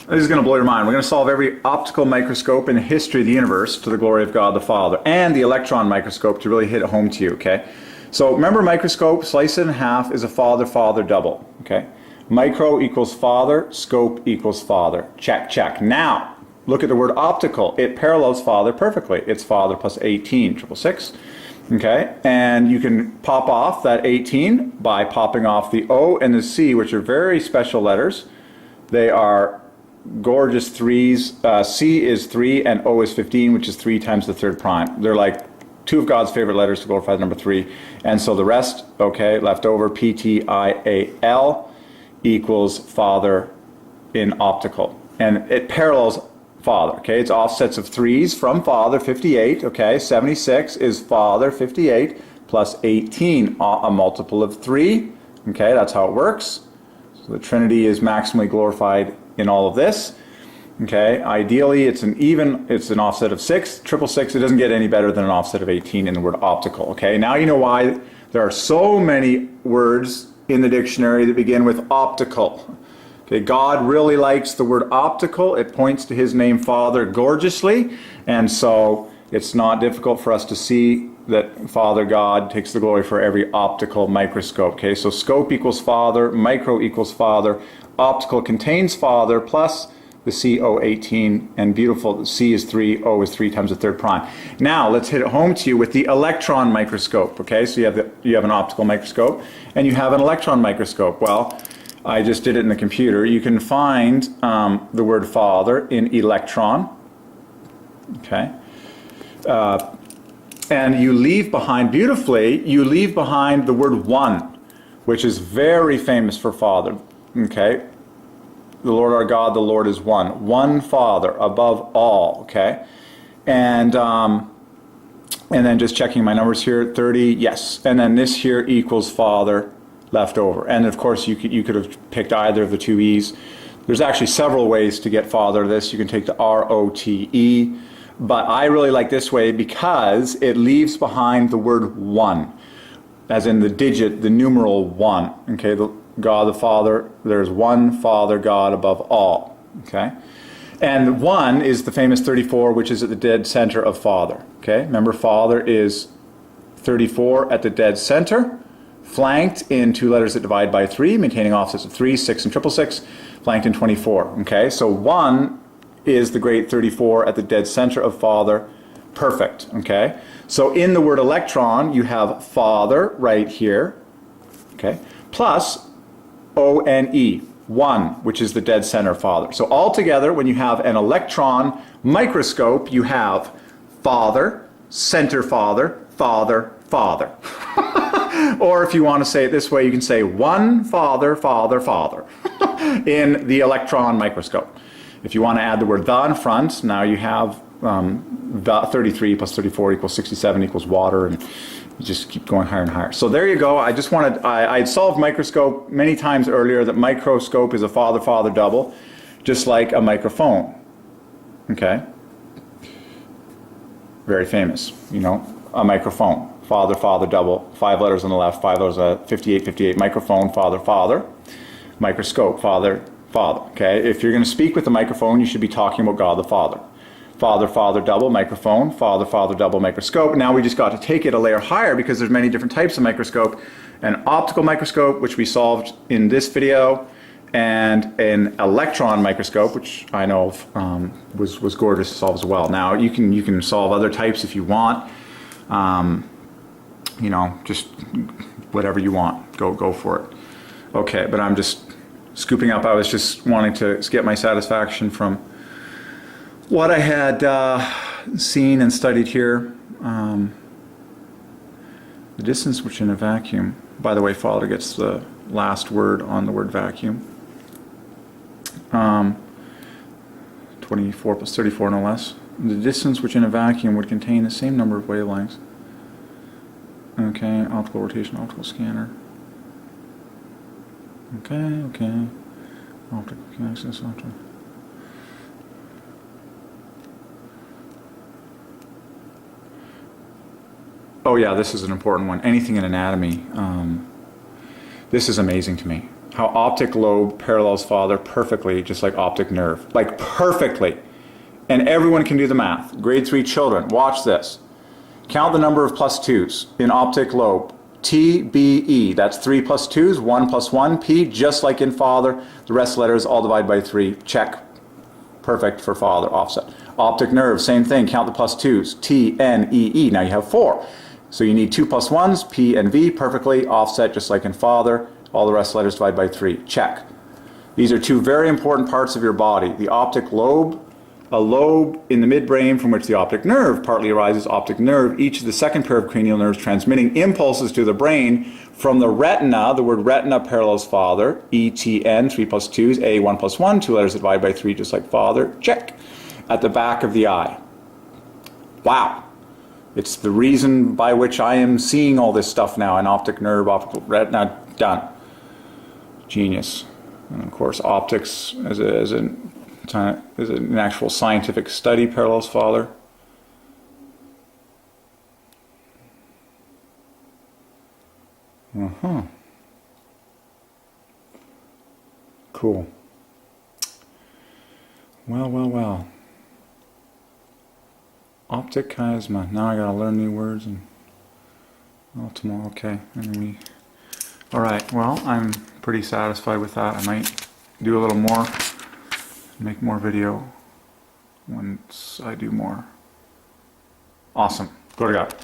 This is going to blow your mind. We're going to solve every optical microscope in the history of the universe to the glory of God the Father, and the electron microscope to really hit it home to you, okay? So remember, microscope, slice it in half, is a father-father double, okay? Micro equals father, scope equals father. Check, check. Now, look at the word optical. It parallels father perfectly. It's father plus 18, 666. Okay, and you can pop off that 18 by popping off the O and the C, which are very special letters. They are gorgeous threes. C is 3 and O is 15, which is 3 times the third prime. They're like two of God's favorite letters to glorify the number 3. And so the rest, okay, left over, PTIAL equals father in optical. And it parallels father, okay? It's offsets of 3's from father, 58, okay? 76 is father, 58, plus 18, a multiple of 3, okay? That's how it works. So the Trinity is maximally glorified in all of this, okay? Ideally, it's an offset of 6, 666. It doesn't get any better than an offset of 18 in the word optical, okay? Now you know why there are so many words in the dictionary that begin with optical. Okay, God really likes the word optical. It points to his name Father gorgeously, and so it's not difficult for us to see that Father God takes the glory for every optical microscope. Okay, so scope equals father, micro equals father, optical contains father plus the CO18, and beautiful, the C is 3, O is 3 times the third prime. Now let's hit it home to you with the electron microscope. Okay, so you have an optical microscope and you have an electron microscope. Well, I just did it in the computer. You can find the word father in electron, okay? And you leave behind, beautifully, you leave behind the word one, which is very famous for father, okay? The Lord our God, the Lord is one. One Father above all, okay? And then just checking my numbers here, 30, yes. And then this here equals father left over. And of course you could have picked either of the two E's. There's actually several ways to get father of this. You can take the R-O-T-E, but I really like this way because it leaves behind the word one, as in the digit, the numeral 1. Okay, God the Father, there's one Father God above all. Okay, and 1 is the famous 34, which is at the dead center of Father. Okay, remember Father is 34 at the dead center, flanked in two letters that divide by 3, maintaining offsets of 3, 6, and 666, flanked in 24. Okay, so 1 is the great 34 at the dead center of Father, perfect. Okay, so in the word electron, you have Father right here, okay, plus O-N-E, 1, which is the dead center Father. So altogether, when you have an electron microscope, you have Father, center Father, Father, Father. Or if you want to say it this way, you can say one Father, Father, Father in the electron microscope. If you want to add the word the in front, now you have 33 plus 34 equals 67 equals water, and you just keep going higher and higher. So there you go. I just wanted, I had solved microscope many times earlier that microscope is a father-father double, just like a microphone. Okay? Very famous, you know, a microphone. Father, father, double, 5 letters on the left, 5 letters, 58, 58, microphone, father, father, microscope, father, father, okay? If you're going to speak with the microphone, you should be talking about God the Father. Father, father, double, microphone, father, father, double, microscope. Now we just got to take it a layer higher because there's many different types of microscope. An optical microscope, which we solved in this video, and an electron microscope, which I know was gorgeous to solve as well. Now you can solve other types if you want. You know, just whatever you want, go for it. Okay, but I'm just scooping up. I was just wanting to get my satisfaction from what I had seen and studied here. The distance which in a vacuum, by the way, Father gets the last word on the word vacuum. 24 plus 34 no less. The distance which in a vacuum would contain the same number of wavelengths. Okay, optical rotation, optical scanner. Okay. Optical access, optical. Oh yeah, this is an important one. Anything in anatomy. This is amazing to me. how optic lobe parallels father perfectly, just like optic nerve. Like perfectly. And everyone can do the math. Grade 3 children, watch this. Count the number of plus 2's in optic lobe. T, B, E. That's 3 plus 2's, 1 plus 1. P, just like in father. The rest letters all divide by 3. Check. Perfect for father, offset. Optic nerve, same thing. Count the plus 2's. T, N, E, E. Now you have 4. So you need 2 plus 1's, P and V, perfectly. Offset, just like in father. All the rest letters divide by 3. Check. These are two very important parts of your body. The optic lobe, a lobe in the midbrain from which the optic nerve partly arises, optic nerve, each of the second pair of cranial nerves transmitting impulses to the brain from the retina. The word retina parallels father, E-T-N, 3 plus 2's, A, 1 plus 1, 2 letters that divide by 3 just like father, check. At the back of the eye. Wow. It's the reason by which I am seeing all this stuff now, an optic nerve, optical retina, done. Genius. And of course optics as an actual scientific study parallels father. Cool. Well. Optic chiasma. Now I gotta learn new words and tomorrow. Okay. All right. Well, I'm pretty satisfied with that. I might do a little more. Make more video once I do more. Awesome. Go to God.